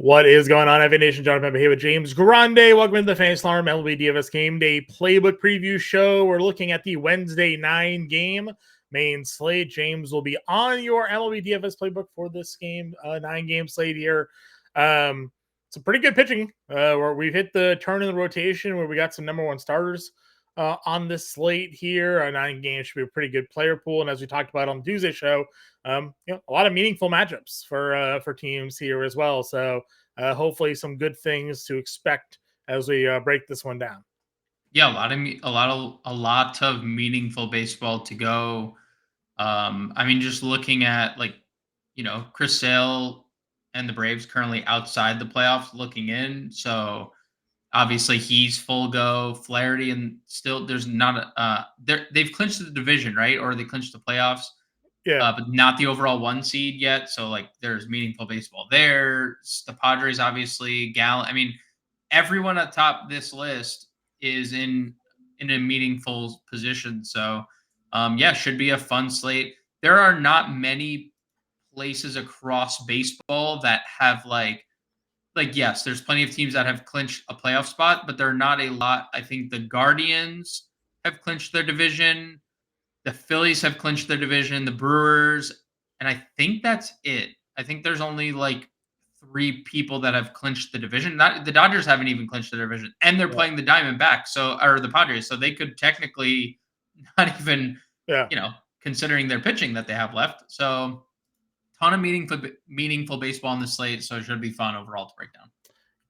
What is going on, FA Nation? John Impemba here with James Grande. Welcome to the Fantasy Alarm MLB DFS Game Day Playbook Preview Show. We're looking at the Wednesday 9-game main slate. James will be on your MLB DFS Playbook for this game, 9-game slate here. Some pretty good pitching. Where we've hit the turn in the rotation where we got some number one starters on this slate here. A 9 games should be a pretty good player pool, and as we talked about on the Tuesday show, a lot of meaningful matchups for teams here as well. So hopefully some good things to expect as we break this one down. Yeah, a lot of meaningful baseball to go. Just looking at Chris Sale and the Braves currently outside the playoffs looking in. So obviously he's full go. Flaherty, and still there's not they've clinched the division, right? Or they clinched the playoffs. Yeah. But not the overall 1 seed yet. So there's meaningful baseball there. The Padres, obviously, everyone at top of this list is in a meaningful position. So should be a fun slate. There are not many places across baseball that have yes, there's plenty of teams that have clinched a playoff spot, but there are not a lot. I think the Guardians have clinched their division. The Phillies have clinched their division, the Brewers, and I think that's it. I think there's only 3 people that have clinched the division. The Dodgers haven't even clinched the division, and they're playing the Diamondbacks, or the Padres, so they could technically not even, considering their pitching that they have left. So, ton of meaningful baseball on the slate, so it should be fun overall to break down.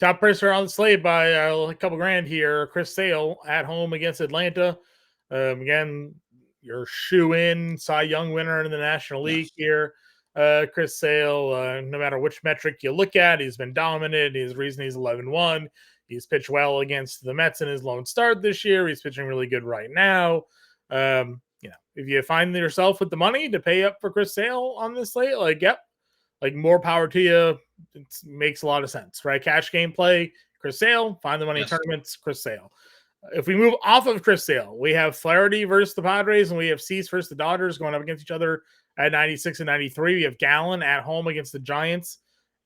Top pricer on the slate by a couple grand here. Chris Sale at home against Atlanta. Again, your shoe-in Cy Young winner in the National League here. Chris Sale, no matter which metric you look at, he's been dominant. His reason he's 11-1. He's pitched well against the Mets in his lone start this year. He's pitching really good right now. If you find yourself with the money to pay up for Chris Sale on this slate, more power to you. It makes a lot of sense, right? Cash game play, Chris Sale. Find the money in tournaments, Chris Sale. If we move off of Chris Sale, we have Flaherty versus the Padres, and we have Cease versus the Dodgers going up against each other at 96 and 93. We have Gallen at home against the Giants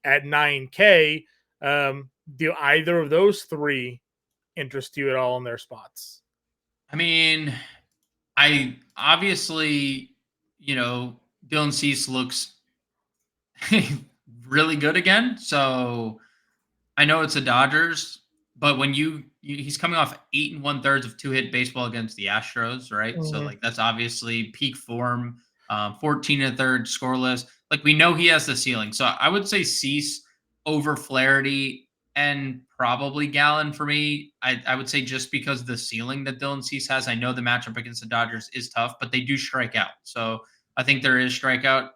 at 9K. Do either of those 3 interest you at all in their spots? I obviously, Dylan Cease looks really good again. So I know it's the Dodgers, but when he's coming off 8 1/3 of 2-hit baseball against the Astros, right? Mm-hmm. So that's obviously peak form. 14 1/3 scoreless. We know he has the ceiling. So I would say Cease over Flaherty and probably Gallen for me. I would say just because the ceiling that Dylan Cease has. I know the matchup against the Dodgers is tough, but they do strike out. So I think there is strikeout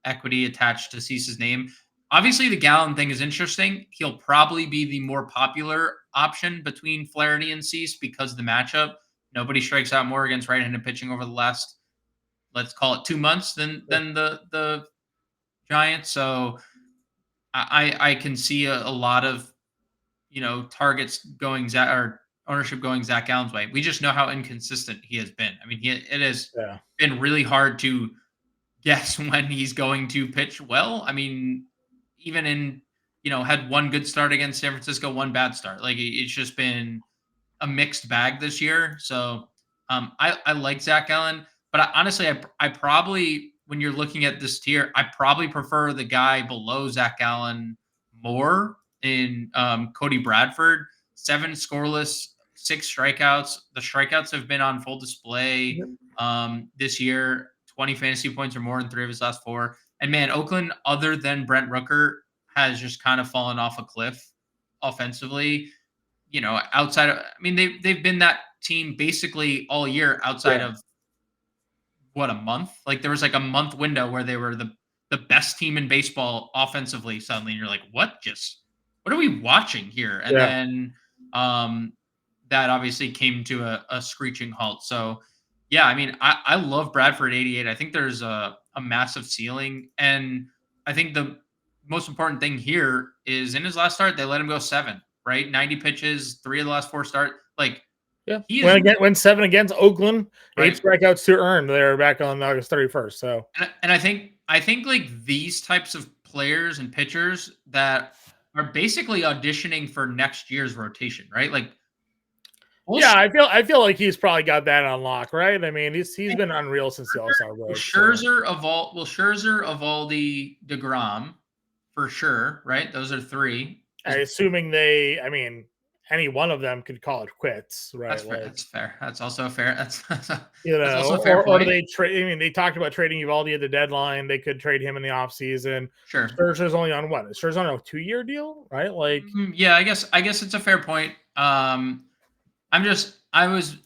equity attached to Cease's name. Obviously, the Gallen thing is interesting. He'll probably be the more popular option between Flaherty and Cease because of the matchup. Nobody strikes out more against right-handed pitching over the last, let's call it 2 months than the Giants. So I can see a lot of, targets going or ownership going Zach Gallen's way. We just know how inconsistent he has been. It has been really hard to guess when he's going to pitch well. Even in, had 1 good start against San Francisco, 1 bad start. It's just been a mixed bag this year. So I like Zach Gallen, but honestly, I probably, when you're looking at this tier, I probably prefer the guy below Zach Gallen more in Cody Bradford. 7 scoreless, 6 strikeouts. The strikeouts have been on full display this year. 20 fantasy points or more in 3 of his last 4. And man, Oakland, other than Brent Rooker, has just kind of fallen off a cliff offensively. Outside of, they've been that team basically all year outside of a month. There was a month window where they were the best team in baseball offensively suddenly. And you're like, what are we watching here? And then that obviously came to a screeching halt. So I love Bradford 88. I think there's a massive ceiling. And I think the most important thing here is in his last start, they let him go 7, right? 90 pitches, 3 of the last 4 start. Went 7 against Oakland, 8 strikeouts to earn. They're back on August 31st. So, and I think these types of players and pitchers that are basically auditioning for next year's rotation, right? Like, we'll Yeah, I feel like he's probably got that on lock, right? I mean, he's and been unreal since the All-Star Will break. So Scherzer, Evaldi, DeGrom for sure, right? Those are three. assuming I mean, any one of them could call it quits, That's right? fair. Like, That's fair. That's also fair. you That's know, also a fair or do point. they trade? I mean, they talked about trading Uvalde at the deadline. They could trade him in the offseason. Sure. Scherzer's only on what? Scherzer's on a 2-year deal, right? Like, Yeah, I guess it's a fair point. I was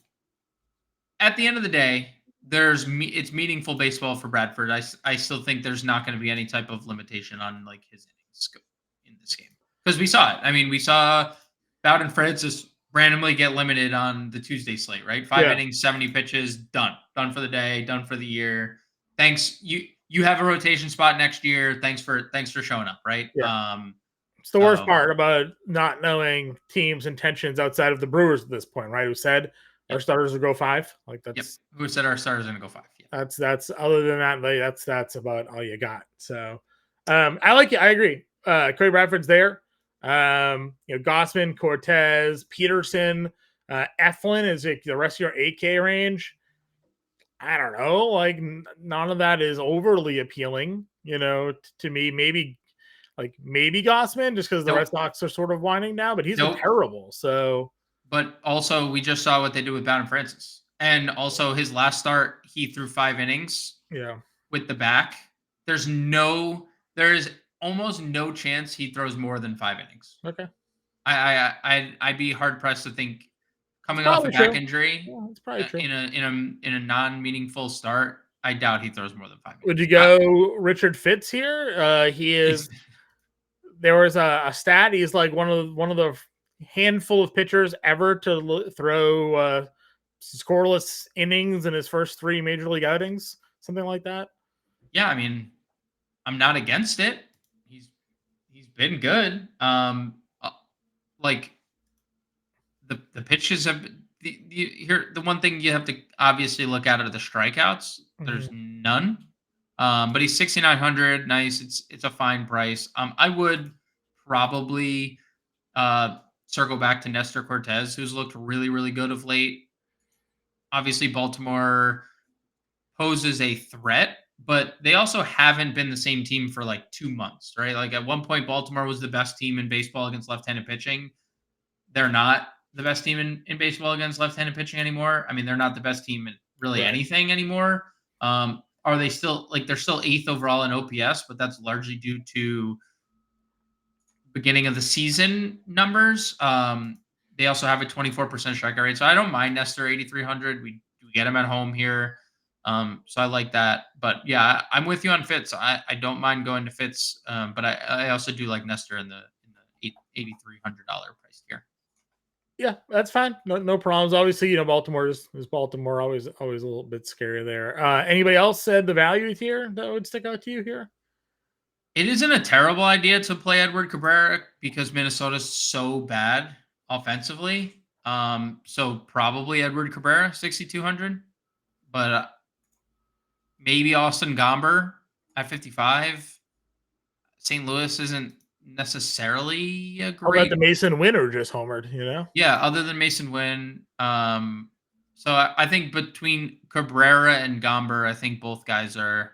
at the end of the day, it's meaningful baseball for Bradford. I still think there's not going to be any type of limitation on like his innings in this game because we saw it. I mean, we saw Bowden Francis randomly get limited on the Tuesday slate, right? Five yeah, innings, 70 pitches, done for the day, done for the year. Thanks, you have a rotation spot next year. Thanks for showing up, right? yeah. It's the worst So part about not knowing teams' intentions outside of the Brewers at this point, right? Who said our yep, starters will go 5? Like yep. that's Who said our starters are going to go five? Yeah. that's other than that, like, that's about all you got. So, I like it. I agree. Corey Bradford's there. Gossman, Cortez, Peterson, Eflin is like the rest of your 8K range. I don't know. Like, none of that is overly appealing, to me. Maybe Gossman, just because the Red Nope. Sox are sort of winding down, but he's been Nope. terrible. So But also, we just saw what they did with Bowden Francis. And also, his last start, he threw 5 innings yeah, with the back. There is almost no chance he throws more than 5 innings. okay, I'd be hard pressed to think it's coming off a probably back true. injury Yeah, it's probably true. in a non meaningful start. I doubt he throws more than 5 Would you innings. go Richard Fitz here? He is. There was a stat. He's like one of the handful of pitchers ever to throw scoreless innings in his first 3 major league outings, something like that. Yeah, I mean, I'm not against it. He's been good. Like the pitches have the one thing you have to obviously look at are the strikeouts. There's Mhm. none. But he's 6,900. Nice. It's a fine price. I would probably circle back to Nestor Cortez, who's looked really, really good of late. Obviously, Baltimore poses a threat, but they also haven't been the same team for like 2 months, right? Like at one point, Baltimore was the best team in baseball against left-handed pitching. They're not the best team in baseball against left-handed pitching anymore. I mean, they're not the best team in really Right. anything anymore. Are they still like they're still eighth overall in OPS, but that's largely due to beginning of the season numbers. They also have a 24% strikeout rate, so I don't mind Nestor 8,300. We get him at home here, so I like that. But yeah, I'm with you on Fitz. I don't mind going to Fitz, but I also do like Nestor in the $8,300 price tier. Yeah, that's fine. No problems. Obviously, Baltimore is Baltimore. Always a little bit scary there. Anybody else said the value here that would stick out to you here? It isn't a terrible idea to play Edward Cabrera because Minnesota's so bad offensively. So probably Edward Cabrera 6,200, but maybe Austin Gomber at 55. St. Louis isn't necessarily a How about the great, Mason Winner just homered? yeah, other than Mason Wynn. So I think between Cabrera and Gomber, I think both guys are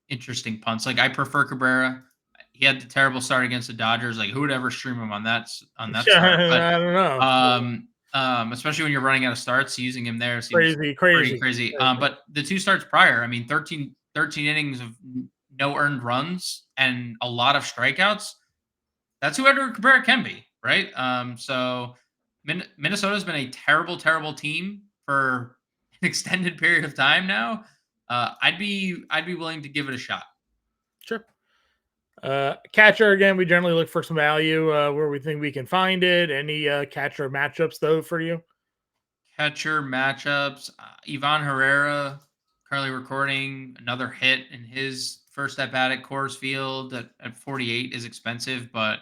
interesting punts. Like I prefer Cabrera. He had the terrible start against the Dodgers. Like who would ever stream him on that start? But I don't know. especially when you're running out of starts, using him there seems Crazy, pretty crazy, crazy. crazy. But the 2 starts prior, I mean, 13 innings of no earned runs and a lot of strikeouts. That's who Edward Cabrera can be, right? So Minnesota's been a terrible, terrible team for an extended period of time now. I'd be willing to give it a shot. Sure. Catcher again. We generally look for some value where we think we can find it. Any catcher matchups though for you? Catcher matchups. Ivan Herrera currently recording another hit in his first at bat at Coors Field at 48 is expensive, but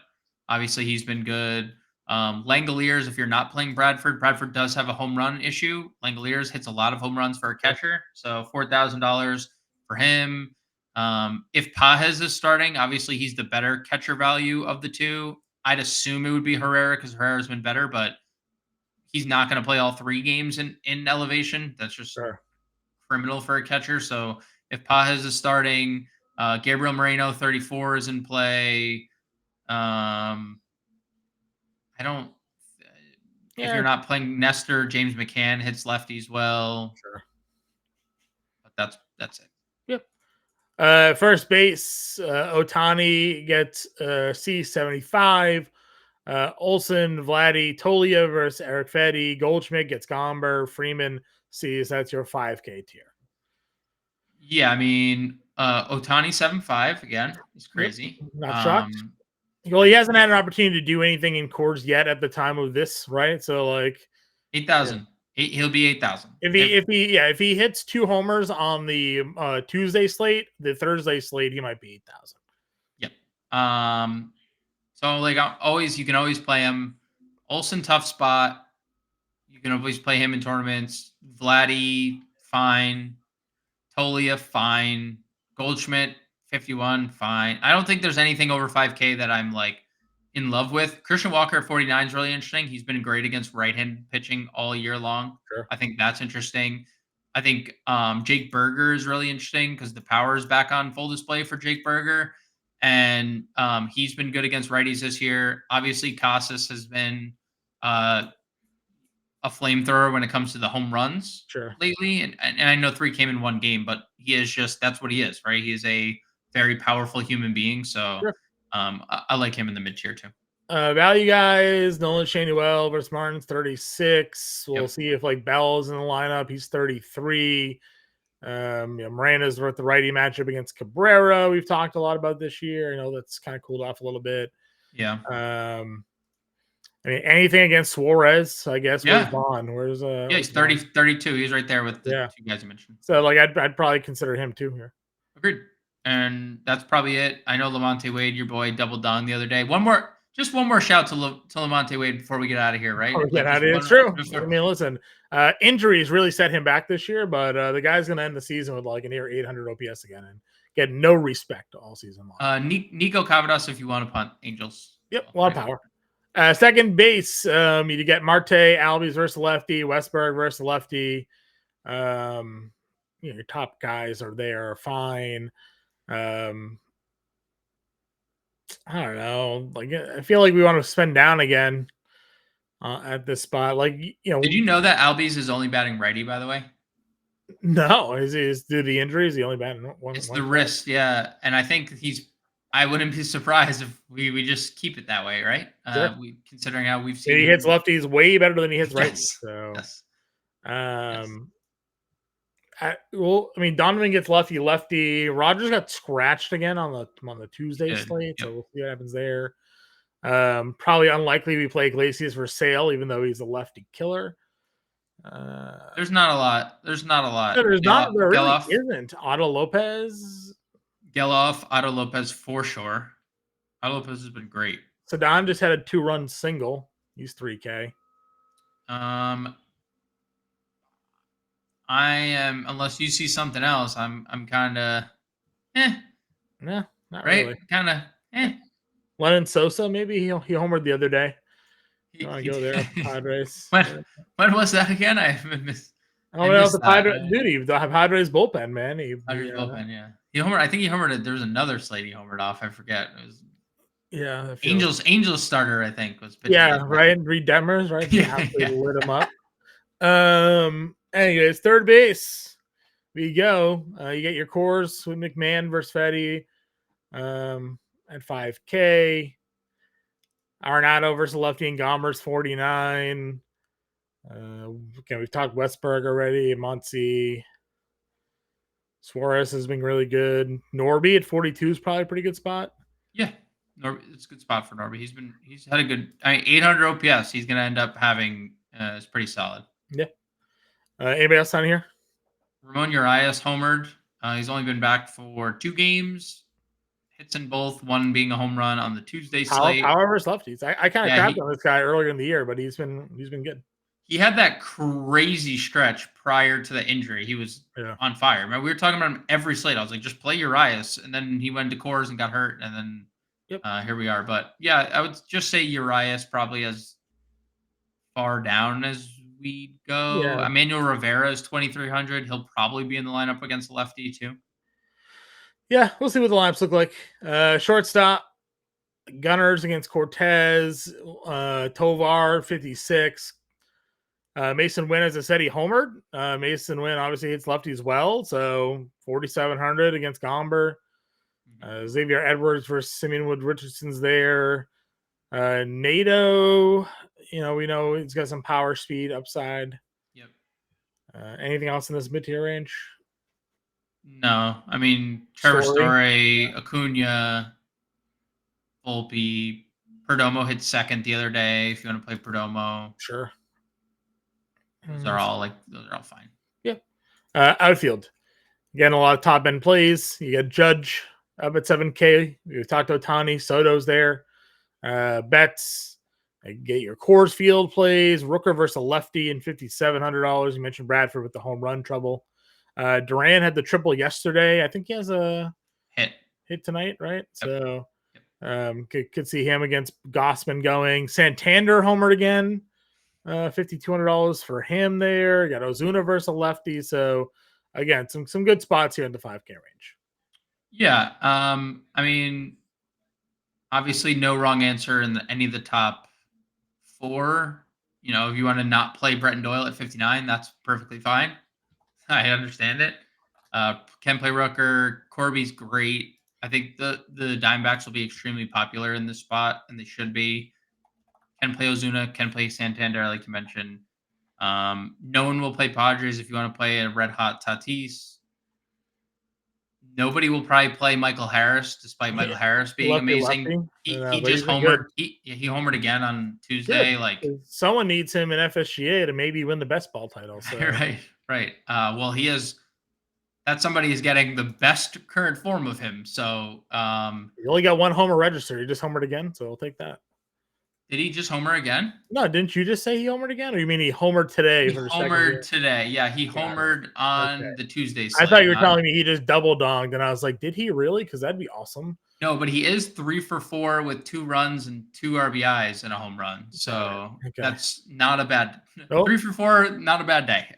obviously he's been good. Langoliers, if you're not playing Bradford does have a home run issue. Langoliers hits a lot of home runs for a catcher, so $4,000 for him. If Pajes is starting, obviously he's the better catcher value of the two. I'd assume it would be Herrera because Herrera's been better, but he's not going to play all 3 games in elevation. That's just Sure. criminal for a catcher. So if Pajes is starting, Gabriel Moreno 34 is in play. I don't. If Yeah. you're not playing Nestor, James McCann hits lefties well. Sure. But that's it. Yep. First base, Otani gets C75. Olson, Vladdy, Tolia versus Eric Fetty. Goldschmidt gets Gomber. Freeman C's. That's your 5K tier. Yeah, I mean, Otani 7.5 again is crazy. Yep. Not shocked. Well, he hasn't had an opportunity to do anything in Coors yet at the time of this, right? So like 8,000. He'll be 8,000. If he hits 2 homers on the Tuesday slate, the Thursday slate he might be 8,000. Yep. So like you can always play him. Olson tough spot. You can always play him in tournaments. Vladdy fine. Tolia fine. Goldschmidt 51 fine. I don't think there's anything over 5K that I'm like in love with. Christian Walker at 49 is really interesting. He's been great against right-hand pitching all year long. Sure. I think that's interesting. I think Jake Berger is really interesting because the power is back on full display for Jake Berger. And he's been good against righties this year. Obviously, Casas has been a flamethrower when it comes to the home runs lately. And I know 3 came in 1 game, but he is that's what he is, right? He is a very powerful human being. So I like him in the mid tier too. Value guys, Nolan Shanuel versus Martin's 36. We'll see if like Bell's in the lineup. He's 33. Moreno's with the righty matchup against Cabrera. We've talked a lot about this year. I know that's kind of cooled off a little bit. Yeah. I mean, anything against Suarez, I guess. Yeah. Where's Vaughn? Where's he's 32. He's right there with the 2 guys you mentioned. So like I'd probably consider him too here. Agreed. And that's probably it. I know Lamonte Wade, your boy, doubled down the other day. One more shout to Lamonte Wade before we get out of here, right? It's true. I mean, listen, injuries really set him back this year, but the guy's going to end the season with like a near 800 OPS again and get no respect all season long. Nico Cavadas, if you want to punt, Angels. Yep, a lot of power. Second base, you get Marte, Albies versus lefty, Westberg versus lefty. Your top guys are there, fine. I don't know. Like, I feel like we want to spend down again at this spot. Like, did you know that Albies is only batting righty? By the way, no. Is due to the injuries? He only batting one. It's the wrist, yeah. And I think I wouldn't be surprised if we just keep it that way, right? Sure. Considering how we've seen he hits lefties way better than he hits righties. So, I mean, Donovan gets lefty. Rogers got scratched again on the Tuesday slate, so we'll see what happens there. Probably unlikely we play Iglesias for Sale, even though he's a lefty killer. There's not a lot. There really isn't. Otto Lopez. Geloff, Otto Lopez for sure. Otto Lopez has been great. Sadan just had a 2-run single. He's 3K. I am, unless you see something else, I'm kind of, Nah, not right? Really. Kind of, Lennon Sosa, maybe he homered the other day. You want to go there, Padres? When was that again? I missed. Oh, well, the Padres, dude, the Padres bullpen, man. Padres bullpen, yeah. He homered. I think he homered. There was another slate he homered off. I forget. It was Angels starter. I think was pitching. Yeah, right. Reed Demers, right? Lit him up. Anyways, third base. We go. You get your cores with McMahon versus Fetty at 5K. Arenado versus lefty and Gommers 49. We've talked Westberg already. Muncy. Suarez has been really good. Norby at 42 is probably a pretty good spot. Yeah, Norby, it's a good spot for Norby. He's had a good 800 OPS. He's going to end up having is pretty solid. Yeah. Anybody else on here? Ramon Urias homered. He's only been back for 2 games. Hits in both, one being a home run on the Tuesday slate. Power versus lefties. I kind of crapped on this guy earlier in the year, but he's been good. he had that crazy stretch prior to the injury. He was on fire. Man, we were talking about him every slate. I was like, just play Urias, and then he went to Coors and got hurt, and then here we are. But yeah, I would just say Urias probably as far down as we go. Yeah. Emmanuel Rivera is 2,300. He'll probably be in the lineup against the lefty too. Yeah, we'll see what the lineups look like. Shortstop, Gunners against Cortez, Tovar 56. Mason Wynn, as I said, he homered. Mason Wynn obviously hits lefties well, so 4,700 against Gomber. Xavier Edwards versus Simeon Wood Richardson's there. Nato, we know he's got some power, speed, upside. Yep. Anything else in this mid-tier range? No, I mean Trevor Story, Acuna, Volpe, Perdomo hit second the other day. If you want to play Perdomo, sure. Those are all fine. Yeah. Outfield, again, a lot of top end plays. You got Judge up at 7K. We talked to Ohtani, Soto's there. Bets. Get your Coors Field plays. Rooker versus a lefty in $5,700. You mentioned Bradford with the home run trouble. Duran had the triple yesterday. I think he has a hit tonight, right? Yep. So could see him against Gossman going. Santander homered again. $5,200 for him there. You got Ozuna versus a lefty. So again, some good spots here in the 5K range. Yeah. I mean, obviously no wrong answer in any of the top 4. If you want to not play Bretton Doyle at 59, that's perfectly fine. I understand it. Can play Rooker. Corby's great. I think the Diamondbacks will be extremely popular in this spot, and they should be. Can play Ozuna. Can play Santander, like you mentioned. No one will play Padres if you want to play a red hot Tatis. Nobody will probably play Michael Harris, despite Michael Harris being amazing. He just homered. He homered again on Tuesday. Good. Like someone needs him in FSGA to maybe win the best ball title. So. Right. Well, he is. That somebody is getting the best current form of him. So you only got one homer registered. He just homered again, so I'll take that. Did he just homer again? No, didn't you just say he homered again? Or you mean he homered today? He homered today. Yeah, he homered on the Tuesday slate. I thought you were telling me he just double donged, and I was like, did he really? Because that'd be awesome. No, but he is 3 for 4 with 2 runs and 2 RBIs and a home run. So that's not a bad 3 for 4, not a bad day.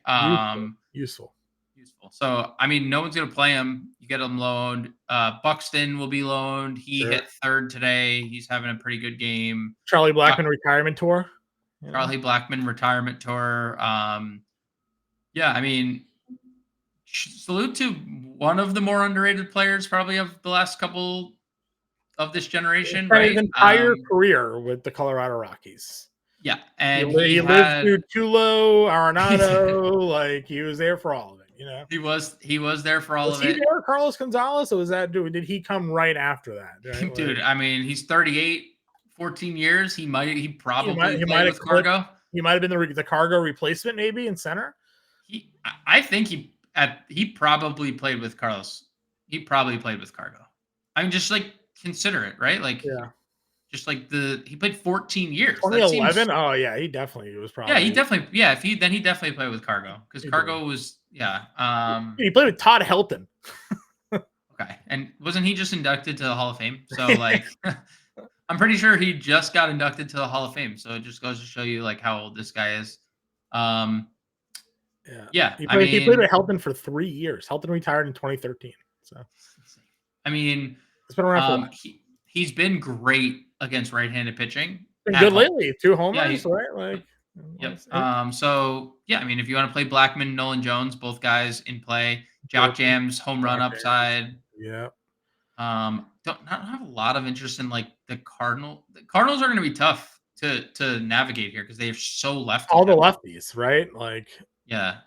Useful. So, I mean, no one's going to play him. You get him loaned. Buxton will be loaned. He hit third today. He's having a pretty good game. Charlie Blackmon retirement tour. Charlie Blackmon retirement tour. Yeah, I mean, salute to one of the more underrated players probably of the last couple of this generation, right? His entire career with the Colorado Rockies. Yeah, and he lived through Tulo, Arenado, like he was there for all of it. He was there for all of it. Was he there, Carlos Gonzalez, or was that did he come right after that? Right? Dude, I mean, he's 38, 14 years. He probably played with Cargo. He might have been the Cargo replacement, maybe in center. I think he probably played with Carlos. He probably played with Cargo. I mean, just like consider it, right? Like, just like he played 14 years. 2011. Oh yeah, he definitely was probably. Yeah, he definitely played with Cargo because Cargo was he played with Todd Helton. Okay, and wasn't he just inducted to the Hall of Fame? So like, I'm pretty sure he just got inducted to the Hall of Fame. So it just goes to show you like how old this guy is. Yeah. He played with Helton for 3 years. Helton retired in 2013. So, I mean, it's been around for he's been great against right-handed pitching. Been good lately. 2 homers, right? Like, yep. So yeah, I mean, if you want to play Blackmon, Nolan Jones, both guys in play. Jock Jams, home run upside. Yeah. Don't have a lot of interest in like the Cardinals. The Cardinals are going to be tough to navigate here because they're so lefty. All the lefties, right? Like. Yeah.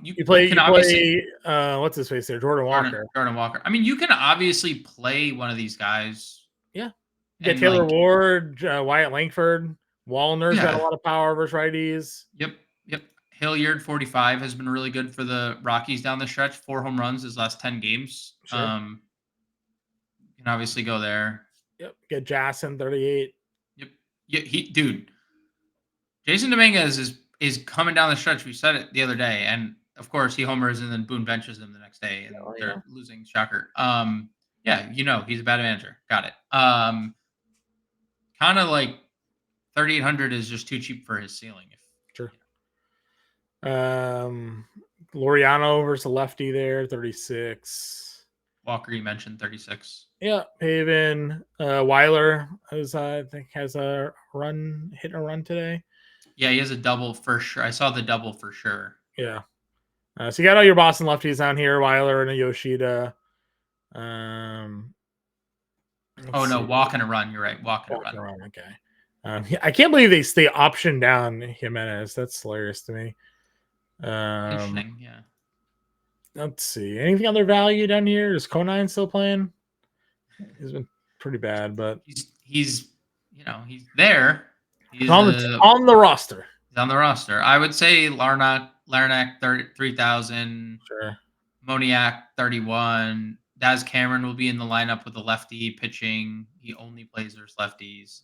You play what's his face there? Jordan Walker. Jordan Walker. I mean, you can obviously play one of these guys. Yeah. You get Taylor Ward, Wyatt Langford. Wallner's got a lot of power versus righties. Yep. Hilliard, 45, has been really good for the Rockies down the stretch. 4 home runs his last 10 games. Sure. You can obviously go there. Yep. Get Jason, 38. Yep. Yeah, dude. Jason Dominguez is is coming down the stretch. We said it the other day, and of course he homers and then Boone benches him the next day, and they're losing. Shocker. Yeah, he's a bad manager. Got it. Kind of like 3,800 is just too cheap for his ceiling. Sure. Laureano versus a lefty there, 36. Walker, you mentioned 36. Yeah, Haven. Weiler I think has a run, hitting a run today. Yeah, he has a double for sure. I saw the double for sure. Yeah. So you got all your Boston lefties down here, Weiler and a Yoshida. Walk and a run. You're right. Walk and a run. Okay. I can't believe they stay option down Jimenez. That's hilarious to me. Interesting. Yeah. Let's see. Anything other value down here? Is Conine still playing? He's been pretty bad, but he's there. He's on the roster. He's on the roster. I would say Larnack 3,000. Sure. Moniak 31. Daz Cameron will be in the lineup with the lefty pitching. He only plays versus lefties.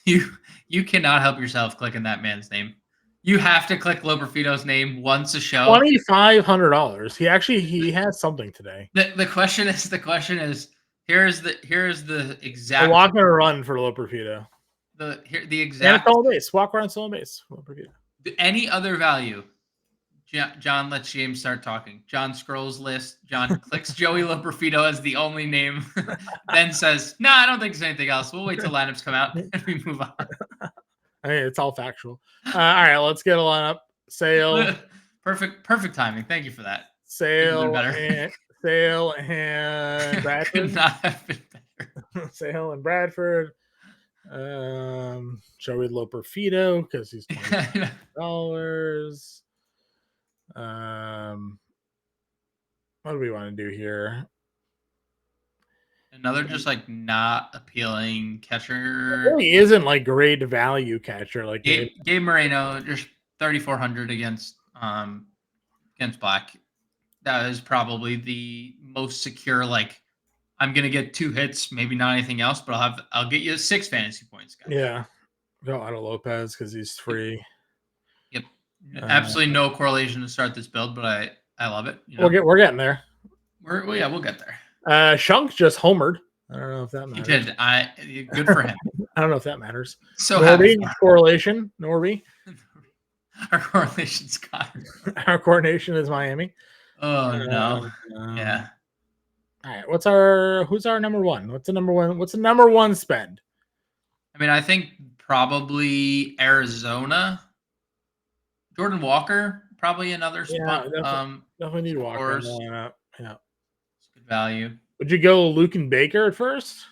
You cannot help yourself clicking that man's name. You have to click Loperfido's name once a show. $2,500. He has something today. The question is here's the exact walk and a run for Loperfido. The exact stolen base. Walk around stolen base. Loperfido. Any other value? John lets James start talking. John scrolls list. John clicks Joey Loperfido as the only name. Then says, "No, I don't think there's anything else. We'll wait till lineups come out and we move on." I mean, it's all factual. All right, let's get a lineup. Sale. Perfect timing. Thank you for that. Sale and Bradford. Could not have been better. Sale and Bradford. Joey Loperfido because he's $20. What do we want to do here? Another just like not appealing catcher. It really isn't like great value catcher. Like Gabe Moreno, just 3,400 against Black. That is probably the most secure. Like, I'm gonna get 2 hits, maybe not anything else, but I'll get you 6 fantasy points, guys. Yeah, go Otto Lopez because he's free. Yep, absolutely no correlation to start this build, but I love it. We're getting there. We'll get there. Shunk just homered. I don't know if that matters. He did. Good for him. I don't know if that matters. So Norby, correlation. Norby. Our correlation's got. Our coordination is Miami. Oh no. Yeah. All right. Who's our number one? What's the number one spend? I mean, I think probably Arizona. Jordan Walker, probably another spot. Definitely need Walker. Yeah. It's good value. Would you go Luke and Baker at first?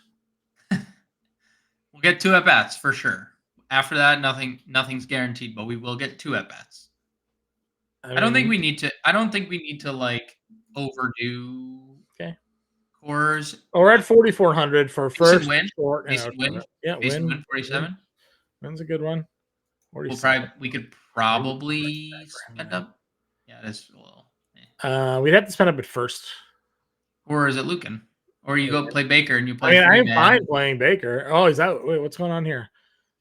We'll get 2 at bats for sure. After that, nothing's guaranteed, but we will get 2 at bats. I don't think we need to like overdo cores. We're at 4,400 for first win. Short win. Yeah, win 47. Win's a good one. We could probably spend up. Yeah, it is a little. We'd have to spend up at first. Or is it Lucan? Or you go play Baker and you play. I'm fine playing Baker. Oh, is that? Wait, what's going on here?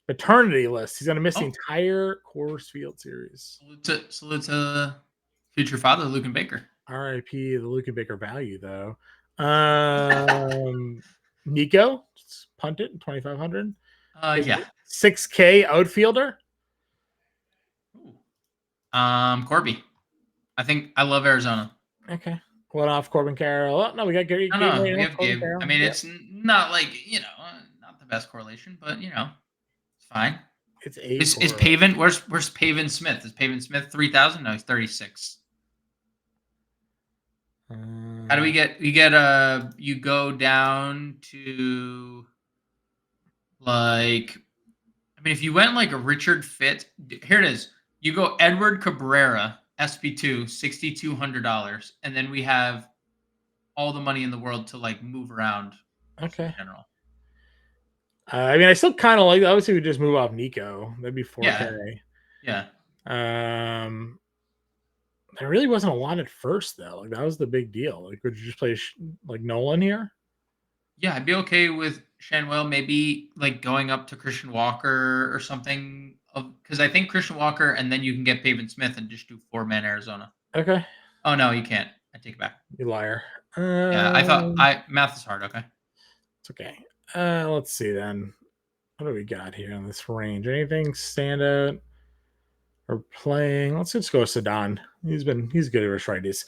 Paternity list. He's gonna miss the entire Coors Field series. Salute to future father Lucan Baker. R.I.P. the Lucan Baker value though. Nico, punt it 2,500. Yeah. 6K outfielder. Corby. I love Arizona. Okay. One off Corbin Carroll. Oh, no, we got Gary. We have Gabe. I mean, it's not like not the best correlation, but it's fine. Is Pavin? Where's Pavin Smith? Is Pavin Smith 3,000? No, he's 36. How do we get? You go down to like. I mean, if you went like a Richard Fitt, here it is. You go Edward Cabrera. SB2, $6,200, and then we have all the money in the world to like move around. Okay. In general. I mean, I still kind of like. Obviously, we just move off Nico. That'd be 4K. Yeah. There really wasn't a lot at first though. Like that was the big deal. Like, would you just play like Nolan here? Yeah, I'd be okay with Shanwell maybe like going up to Christian Walker or something because I think Christian Walker, and then you can get Pavin Smith and just do 4-man Arizona. Okay. Oh no, you can't. I take it back. You liar. Yeah, I thought math is hard. Okay. It's okay. Let's see then. What do we got here in this range? Anything stand out or playing? Let's just go Sedon. He's good at his righties.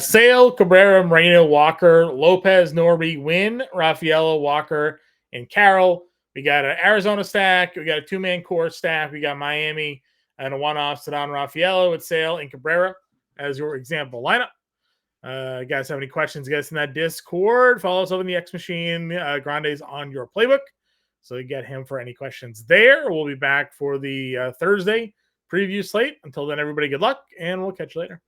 Sale, Cabrera, Moreno, Walker, Lopez, Norby, Wynn, Raffaello, Walker, and Carroll. We got an Arizona stack. We got a 2-man core stack. We got Miami and a one-off Sedon, Raffaello with Sale and Cabrera as your example lineup. You guys have any questions, get us in that Discord. Follow us over in the X Machine. Grande's on your playbook. So you get him for any questions there. We'll be back for the Thursday preview slate. Until then, everybody, good luck, and we'll catch you later.